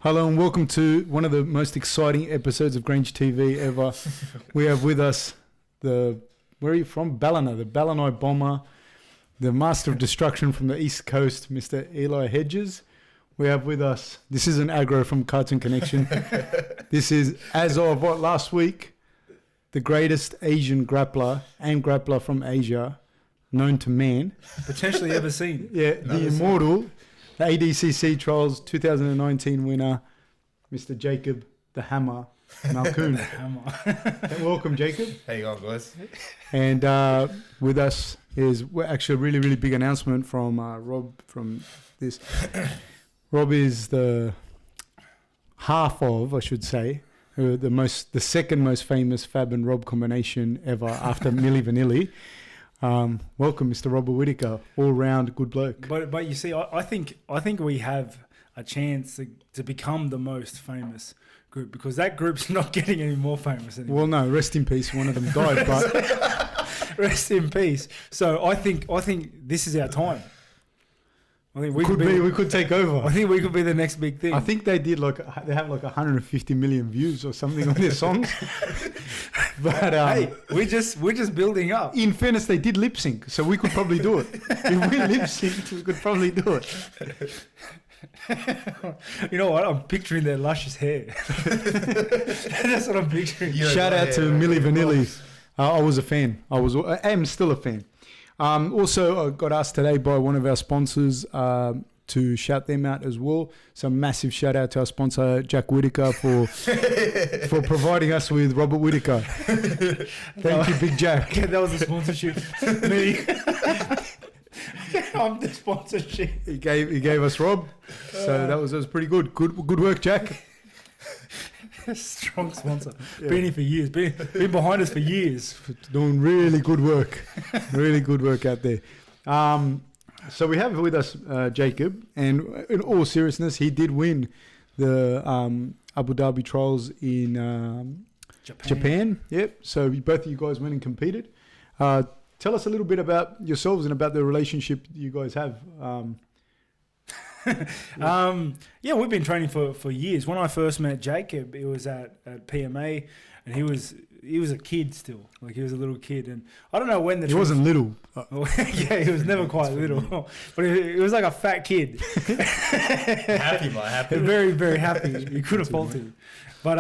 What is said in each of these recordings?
Hello and welcome to one of the most exciting episodes of Grange TV ever. We have with us where are you from? Ballina, the Ballina bomber, the master of destruction from the East Coast, Mr. Eli Hedges. We have with us, this is an aggro from Cartoon Connection. This is, as of last week, the greatest Asian grappler and grappler from Asia known to man. Potentially ever seen. Yeah, the immortal, the ADCC Trials 2019 winner, Mr. Jacob the Hammer Malkoon. Welcome, Jacob. How you going, guys? And with us is actually a really, really big announcement from Rob from this. Rob is the half of, I should say, the second most famous Fab and Rob combination ever after Milli Vanilli. Welcome, Mr. Robert Whittaker, all-round good bloke. But you see, I think we have a chance to become the most famous group because that group's not getting any more famous anymore. Well, no, rest in peace. One of them died, but rest in peace. So I think this is our time. I think we could take over. I think we could be the next big thing. I think they have 150 million views or something on their songs. But hey, we're just building up. In fairness, they did lip sync, so we could probably do it. If we lip synced, we could probably do it. You know what? I'm picturing their luscious hair. That's what I'm picturing. Shout out to Milli Vanilli. I was a fan. I am still a fan. Also, I got asked today by one of our sponsors to shout them out as well. So massive shout out to our sponsor, Jack Whittaker, for providing us with Robert Whittaker. Thank you, Big Jack. Yeah, that was the sponsorship. Me. I'm the sponsorship. He gave us Rob. So that was pretty good. Good work, Jack. Strong sponsor. Yeah. Been here for years. Been behind us for years. Doing really good work. Really good work out there. So we have with us Jacob, and in all seriousness, he did win the Abu Dhabi trials in Japan. Yep. So both of you guys went and competed. Tell us a little bit about yourselves and about the relationship you guys have. Yeah, we've been training for years. When I first met Jacob, it was at PMA, and he was a kid still, like he was a little kid, and I don't know when he wasn't little. Yeah, he was never quite little, but he was like a fat kid. happy. Very, very happy. You could have faulted, but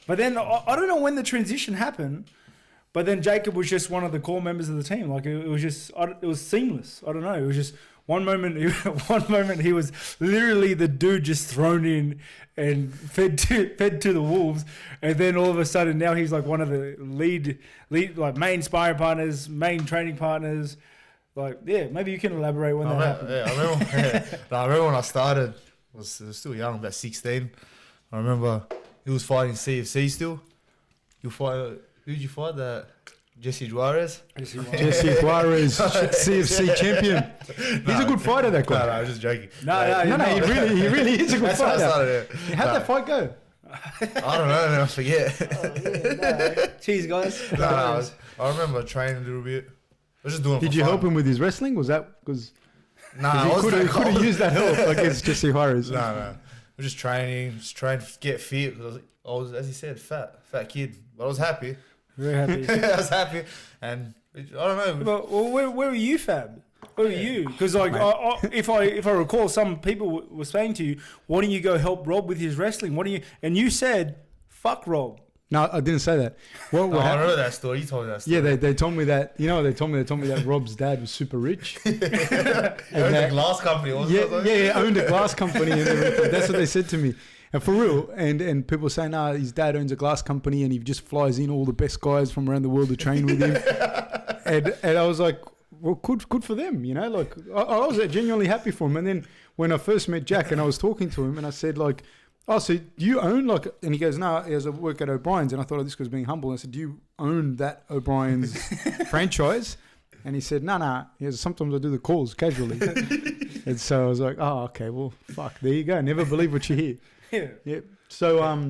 then I don't know when the transition happened. But then Jacob was just one of the core members of the team. Like it was seamless. I don't know. It was just one moment he was literally the dude just thrown in and fed to the wolves, and then all of a sudden now he's like one of the lead like main sparring partners, main training partners. Like maybe you can elaborate when that happened. I remember when I started. I was still young, about 16. I remember he was fighting CFC still. Who'd you fight? Jesse Juarez? Jesse Juarez, CFC champion. He's a good fighter, that guy. No, I was just joking. No, he really is a good fighter. How'd that fight go? I don't know, I forget. Cheers, guys. I remember training a little bit. I was just doing it for Did you fun. help him with his wrestling? Was that because? Nah, he could have used that help against Jesse Juarez. No. I was just trying to get fit. I was, as he said, fat kid. But I was happy. Very happy. I was happy, and I don't know. But where were you, Fab? Where were you? Because like, if I recall, some people were saying to you, "Why don't you go help Rob with his wrestling? And you said, "Fuck Rob." No, I didn't say that. I remember that story. You told me that story. Yeah, they told me that. You know, they told me that Rob's dad was super rich. Owned a glass company. Yeah, owned a glass company, and everything. That's what they said to me. And for real, and people say, his dad owns a glass company and he just flies in all the best guys from around the world to train with him. and I was like, well, good for them, you know? Like, I was genuinely happy for him. And then when I first met Jack and I was talking to him and I said, like, oh, so do you own, like, and he goes, no, he has a work at O'Brien's. And I thought, this was being humble. And I said, do you own that O'Brien's franchise? And he said, no. He goes, sometimes I do the calls casually. And so I was like, oh, okay, well, fuck, there you go. Never believe what you hear. Yeah. So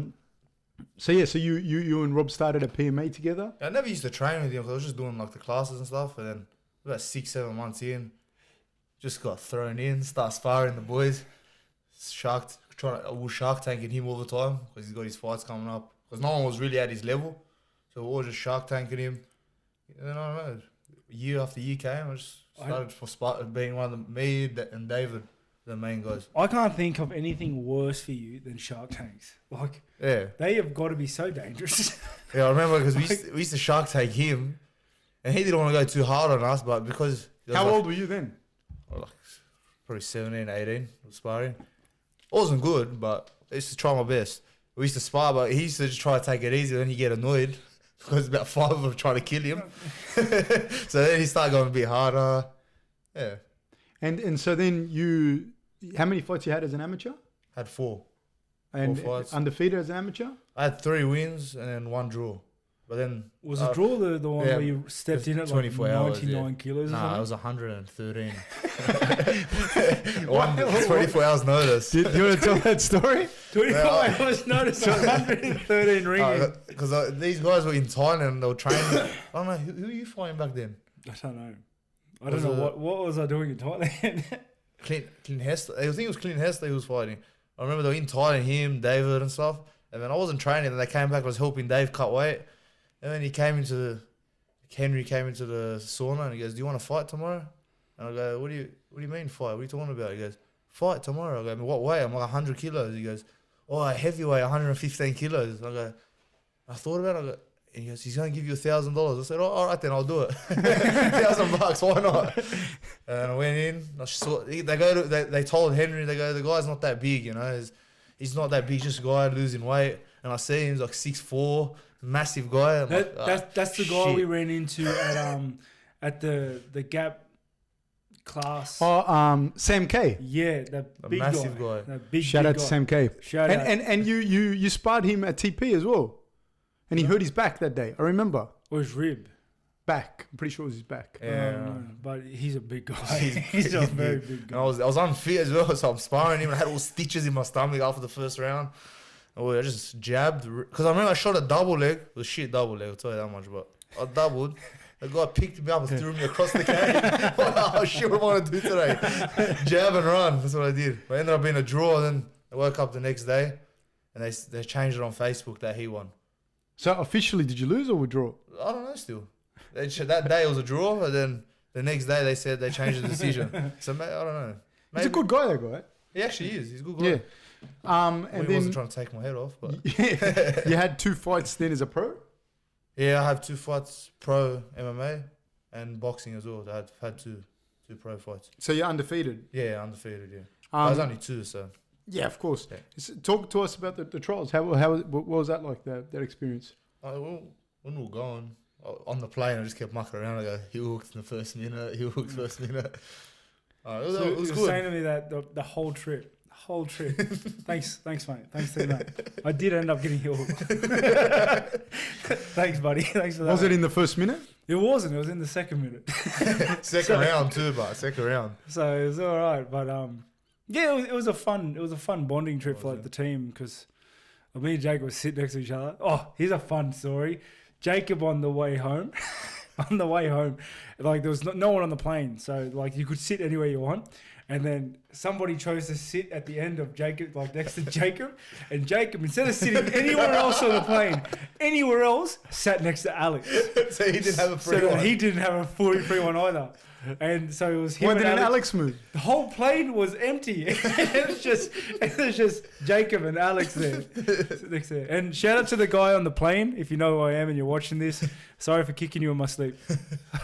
you and Rob started a PMA together? I never used to train with him. I was just doing like the classes and stuff. And then about 6-7 months in, just got thrown in, start sparring the boys. Shocked. we're shark tanking him all the time because he's got his fights coming up. Because no one was really at his level, so we were just shark tanking him. And then, I don't know, year after year came, I just started being one of me and David, the main guys. I can't think of anything worse for you than shark tanks. Like, Yeah, they have got to be so dangerous. yeah. I remember because we used to shark tank him, and he didn't want to go too hard on us, but because How old were you then? like probably 17, 18, sparring. It wasn't good, but I used to try my best. We used to spar, but he used to just try to take it easy, then he'd get annoyed because about 5 of them trying to kill him. So then he started going a bit harder. Yeah. And so then how many fights you had as an amateur? Had 4. And 4 fights. undefeated as an amateur? I had 3 wins and then 1 draw. But then... Was a draw the one yeah, where you stepped in at like 24 hours, 99 kilos or Nah, something? it was 113. 24 hours notice. Do you want to tell that story? 24 hours notice, 113 ringing. Because these guys were in Thailand and they were training. I don't know, who were you fighting back then? I don't know. I don't know what was I doing in Thailand. Clint Hester. I think it was Clint Hester who was fighting. I remember they were in Thailand, him, David and stuff. And then I wasn't training and they came back, I was helping Dave cut weight. And then Henry came into the sauna and he goes, "Do you want to fight tomorrow?" And I go, What do you mean fight? What are you talking about? He goes, "Fight tomorrow." I go, "What weight?" I'm like 100 kilos. He goes, "Oh, heavyweight, 115 kilos." I go, I thought about it. I go, and he goes, "He's going to give you $1,000. I said, "Oh, all right, then I'll do it." $1,000, why not? And I went in. They told Henry, they go, "The guy's not that big, you know. He's not that big, just a guy losing weight." And I see him, he's like 6'4", massive guy. That's the guy we ran into at the Gap class. Oh, Sam K. Yeah, that big massive guy. That big, Shout big out guy. to Sam K. Shout out. And you sparred him at TP as well. And he hurt his back that day. I remember. Or his rib. Back. I'm pretty sure it was his back. Yeah. No, but he's a big guy. He's a very big And guy. I was unfit as well, so I'm sparring him. I had all stitches in my stomach after the first round. I just jabbed. Because I remember I shot a double leg. It was shit double leg, I'll tell you that much. But I doubled. The guy picked me up and threw me across the cage. Oh, shit, what am I going to do today? Jab and run. That's what I did. But it ended up being a draw. Then I woke up the next day and they changed it on Facebook that he won. So officially, did you lose or withdraw? I don't know still. That day it was a draw, and then the next day they said they changed the decision. So I don't know. Maybe, He's a good guy, that guy. He actually is. He's a good guy. Yeah. Well, And he wasn't then trying to take my head off, but you had 2 fights then as a pro? yeah, I have 2 fights, pro MMA and boxing as well. I've had two pro fights. So you're undefeated? Yeah, undefeated. Yeah, I was only 2, so Yeah, of course. Yeah. Talk to us about the trials. What was that like, that experience? when we were going on the plane, I just kept mucking around. I go, he hooked in the first minute. He hooked first minute. It was You were good. saying to me that the whole trip. Thanks, mate. Thanks to that. I did end up getting healed. Thanks, buddy. Thanks for that. Was it in the first minute? It wasn't. It was in the second minute. Second round too, but second round. So it was all right. But yeah, it was a fun bonding trip for like the team because me and Jacob was sitting next to each other. Oh, here's a fun story. Jacob on the way home, like there was no one on the plane, so like you could sit anywhere you want. And then somebody chose to sit at the end of Jacob, like next to Jacob. And Jacob, instead of sitting anywhere else on the plane, anywhere else, sat next to Alex. So he didn't have a free one. He didn't have a free one either. And so it was him When and did Alex. Alex move? The whole plane was empty. it was just Jacob and Alex there. Next there. And shout out to the guy on the plane, if you know who I am and you're watching this. Sorry for kicking you in my sleep.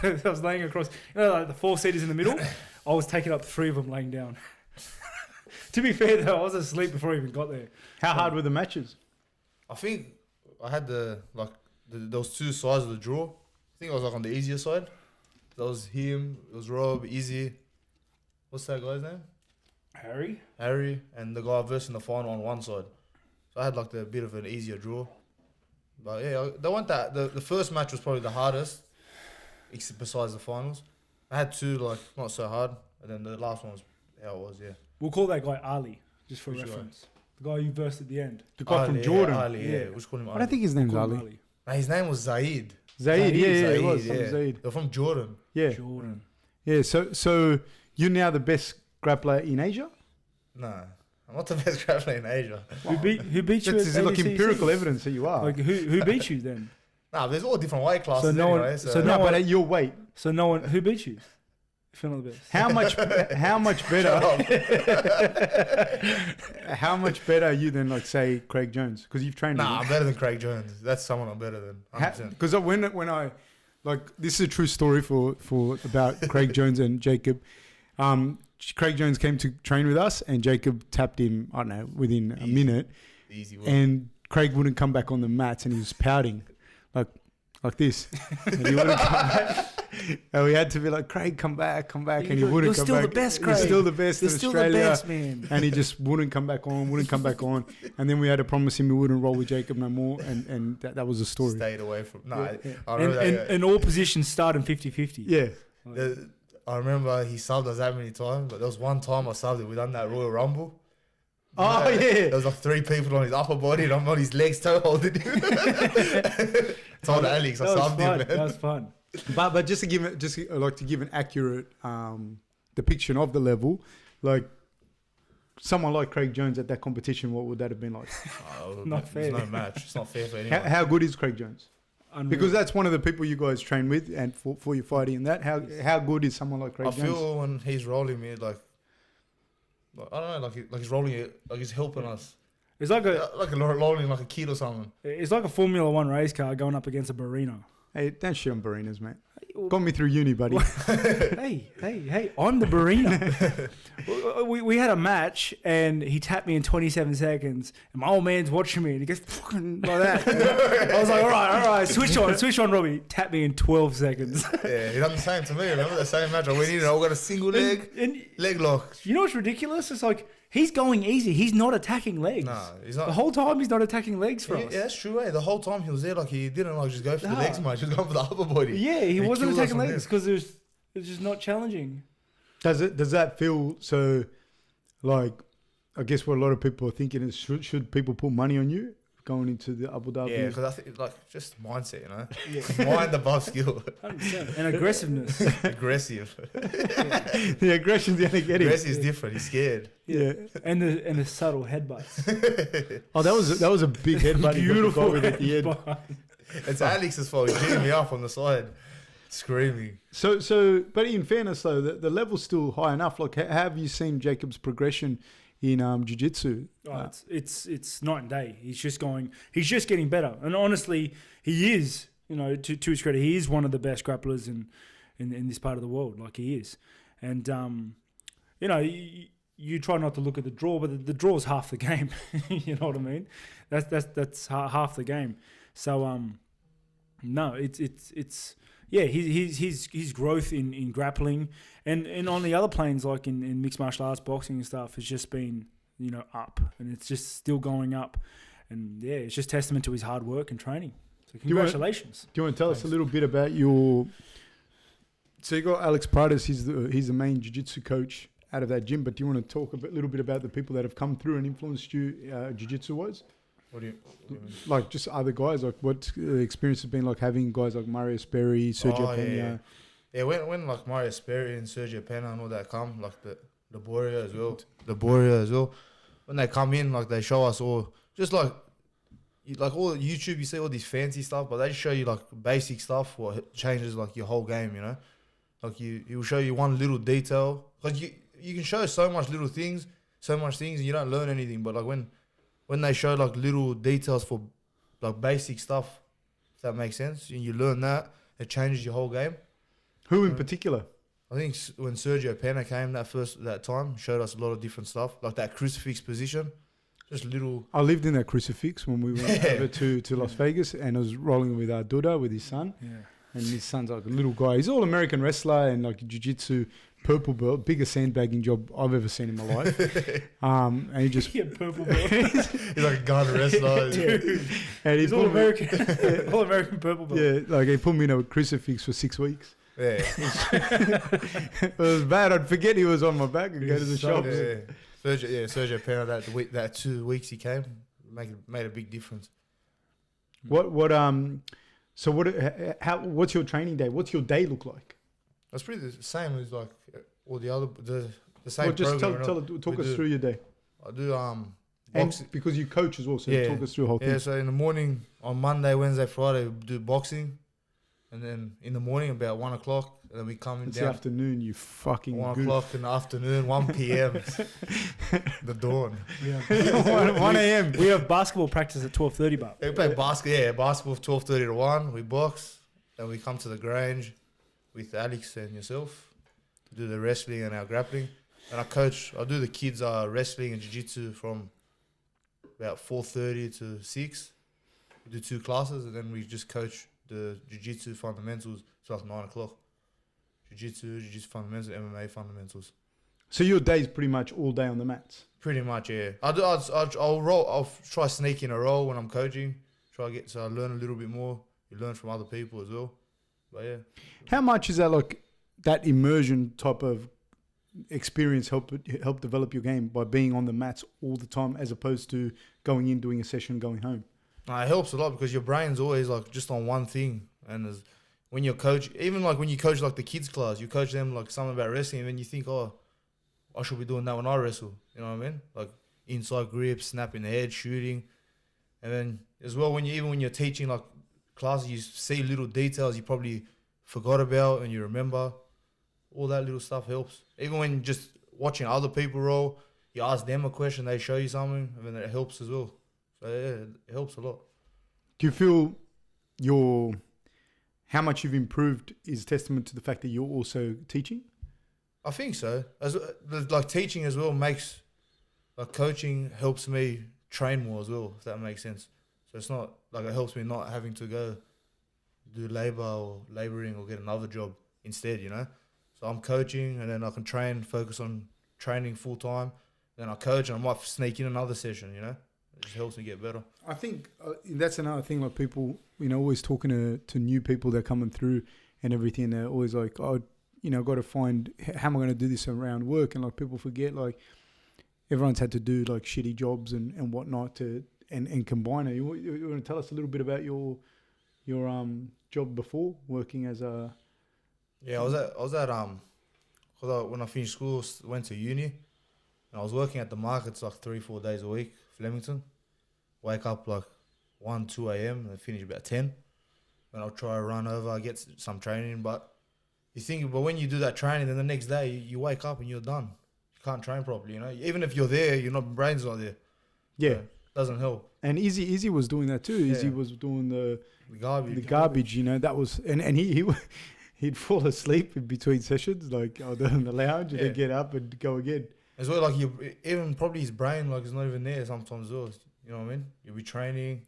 I was laying across, like the 4 seaters in the middle. I was taking up 3 of them laying down. To be fair though, I was asleep before I even got there. How hard were the matches? I think I had those 2 sides of the draw. I think I was like on the easier side. That was him, it was Rob, Izzy. What's that guy's name? Harry, and the guy versus in the final on one side. So I had like a bit of an easier draw. But yeah, they want that. The first match was probably the hardest, besides the finals. I had 2 like not so hard, and then the last one was how it was. Yeah, We'll call that guy Ali, just for Which guy? reference. The guy you versed at the end. The guy from Jordan. Ali, yeah. Yeah. We'll just call him I Ali. don't think his name's Call him Ali. Nah, his name was Zaid. Zaid, yeah, it Zaid, was. yeah. Zaid. They're from Jordan. Yeah. Jordan. Yeah, so you're now the best grappler in Asia? Nah, I'm not the best grappler in Asia. Who beat you? That's at like ADCC? empirical evidence that you are. Like who beat you then? Nah, there's all different weight classes So no one- anyway. so no, no but at your weight, So no one who beat you? If you're not the best. how much better? How much better are you than like say Craig Jones? Because you've trained. Nah, I'm better than Craig Jones. That's someone I'm better than. 100%. Because when I like this is a true story for about Craig Jones and Jacob. Craig Jones came to train with us, and Jacob tapped him. I don't know within a minute, Easy work. and Craig wouldn't come back on the mats, and he was pouting like this, and he wouldn't come back. And we had to be like, Craig, come back, and he wouldn't You're come still back. the best, He's Craig. still the best You're in still Australia. the best, man. And he just wouldn't come back on, And then we had to promise him we wouldn't roll with Jacob no more. And that was the story. Stayed away from. Nah, Yeah. I remember that. And all positions start in 50-50. Yeah. I remember he subbed us that many times, but there was one time I subbed it. We done that Royal Rumble. Oh, yeah. There was like 3 people on his upper body, and I'm on his legs, toe holding him. Told Alex, I That was subbed him, fun. man. That was fun. But just to give an accurate depiction of the level, like someone like Craig Jones at that competition, what would that have been like? Not fair. There's no match. It's not fair for anyone. How good is Craig Jones? Unreal. Because that's one of the people you guys train with, and for your fighting and that. How good is someone like Craig I Jones? feel when he's rolling me, like I don't know, like he's rolling it, like he's helping us. It's like a Rolling like a kid or something. it's like a Formula One race car going up against a Barina. Hey, don't shit on Barinas, mate. Got me through uni, buddy. Hey, I'm the Barina. we had a match and he tapped me in 27 seconds and my old man's watching me and he goes fucking like that. I was like, all right, switch on, Robbie. Tap me in 12 seconds. Yeah, he done the same to me. Remember the same match? I went in and I got a single leg lock. You know what's ridiculous? It's like he's going easy. He's not attacking legs. Nah, he's not. The whole time he's not attacking legs for us. Yeah, that's true. The whole time he was there, like he didn't like just go for the legs much. He was going for the upper body. Yeah, he wasn't killed us attacking on legs this. because it's just not challenging. Does that feel so? Like, I guess what a lot of people are thinking is should people put money on you going into the Abu Dhabi? Yeah, because I think like just mindset, you know, mind above skill, 100%. And aggressiveness. aggressive. The aggression's gonna get him. Aggressive is different. He's scared. Yeah. and the subtle headbutts. Oh, that was a big headbutt. Beautiful with at the end. headbutt. It's Alex's fault. He's beating me up on the side, screaming. So, but in fairness though, the level's still high enough. Like, have you seen Jacob's progression in jiu-jitsu? Oh, it's night and day. He's just getting better. And honestly, he is, you know, to his credit, he is one of the best grapplers in this part of the world. Like he is. And, you know, you try not to look at the draw, but the draw is half the game. You know what I mean? That's half the game. So, no, it's yeah, his growth in grappling and on the other planes, like in mixed martial arts, boxing and stuff, has just been, you know, up, and it's just still going up. And yeah, it's just testament to his hard work and training. So congratulations. Do you want to tell us a little bit about your? So you got Alex Pradas. He's the main jiu-jitsu coach out of that gym. But do you want to talk a little bit about the people that have come through and influenced you jiu-jitsu wise? What do you mean? Like just other guys, like what the experience has been like having guys like Mario Sperry, Sergio Penha. Yeah, when like Mario Sperry and Sergio Penha and all that come, like the Boria as well. When they come in, like they show us all, just like all YouTube, you see all this fancy stuff, but they just show you like basic stuff what changes like your whole game, you know. Like he will show you one little detail. Like you can show so much things, and you don't learn anything. But like when they show like little details for like basic stuff, if that makes sense, and you learn that, it changes your whole game. Who in particular? I think when Sergio Penha came that time, showed us a lot of different stuff, like that crucifix position, just little. I lived in that crucifix when we went over to Las Vegas, and I was rolling with Duda with his son. Yeah. And his son's like a little guy. He's all American wrestler and like jiu-jitsu, purple belt, biggest sandbagging job I've ever seen in my life. And he just purple belt. He's like a gun wrestler. Dude, and he's all American, all American purple belt. Yeah, like he put me in a crucifix for 6 weeks. Yeah. It was bad. I'd forget he was on my back and go to the shops. Yeah. Sergio Penha, that 2 weeks he came, made a big difference. So what's your training day? What's your day look like? That's pretty the same as like all the other the same. Well, just program talk us through your day. I do And boxing. because you coach as well, so Yeah. talk us through the whole Yeah, thing. so in the morning, on Monday, Wednesday, Friday, we do boxing. And then in the morning, about 1 o'clock, and then we come in It's the down afternoon, you fucking 1 goof. o'clock in the afternoon, 1 p.m. the dawn. Yeah. 1 a.m. We have basketball practice at 12:30, but We play basketball 12:30 to 1. We box. Then we come to the Grange with Alex and yourself to do the wrestling and our grappling. And I coach, I do the kids wrestling and jiu-jitsu from about 4:30 to 6. We do 2 classes, and then we just coach the jiu-jitsu fundamentals till like 9 o'clock. Jiu-jitsu fundamentals, MMA fundamentals. So your day's pretty much all day on the mats. Pretty much, yeah. I'll try sneak in a role when I'm coaching. Try to so I learn a little bit more. You learn from other people as well. But yeah. How much is that like that immersion type of experience help develop your game by being on the mats all the time as opposed to going in, doing a session, going home? It helps a lot because your brain's always like just on one thing. And when you're coach, even like when you coach like the kids class, you coach them like something about wrestling, and then you think, oh, I should be doing that when I wrestle. You know what I mean? Like inside grip, snapping the head, shooting. And then as well, when you're teaching like classes, you see little details you probably forgot about and you remember. All that little stuff helps. Even when just watching other people roll, you ask them a question, they show you something, and then it helps as well. So yeah, it helps a lot. Do you feel how much you've improved is testament to the fact that you're also teaching? I think so. Like teaching as well makes, like coaching helps me train more as well, if that makes sense. So it's not like it helps me not having to go do labor or laboring or get another job instead, you know. So I'm coaching and then I can focus on training full time. Then I coach and I might sneak in another session, you know. It just helps me get better. I think that's another thing. Like people, always talking to new people that are coming through and everything. They're always like, oh, got to find how am I going to do this around work? And like people forget, like everyone's had to do like shitty jobs and whatnot to and combine it. You want to tell us a little bit about your job before working as a? Yeah, I was at when I finished school, went to uni, and I was working at the markets like 3-4 days a week, Flemington. Wake up like 1-2 a.m. and finish about 10. And I'll try to run over, get some training, but when you do that training, then the next day you wake up and you're done. You can't train properly, you know. Even if you're there, your brain's not there. Yeah, so it doesn't help. And Izzy was doing that too. Izzy was doing the garbage. That was and he'd fall asleep in between sessions, like on the lounge, and then get up and go again. As well, like even probably his brain like is not even there sometimes as well. You know what I mean? You'll be training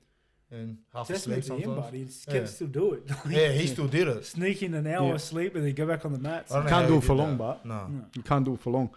and half asleep sometimes. Him, but he can still do it. Yeah, he still did it. Sneak in an hour of sleep and then go back on the mats. You can't do it for long, but no, you can't do it for long.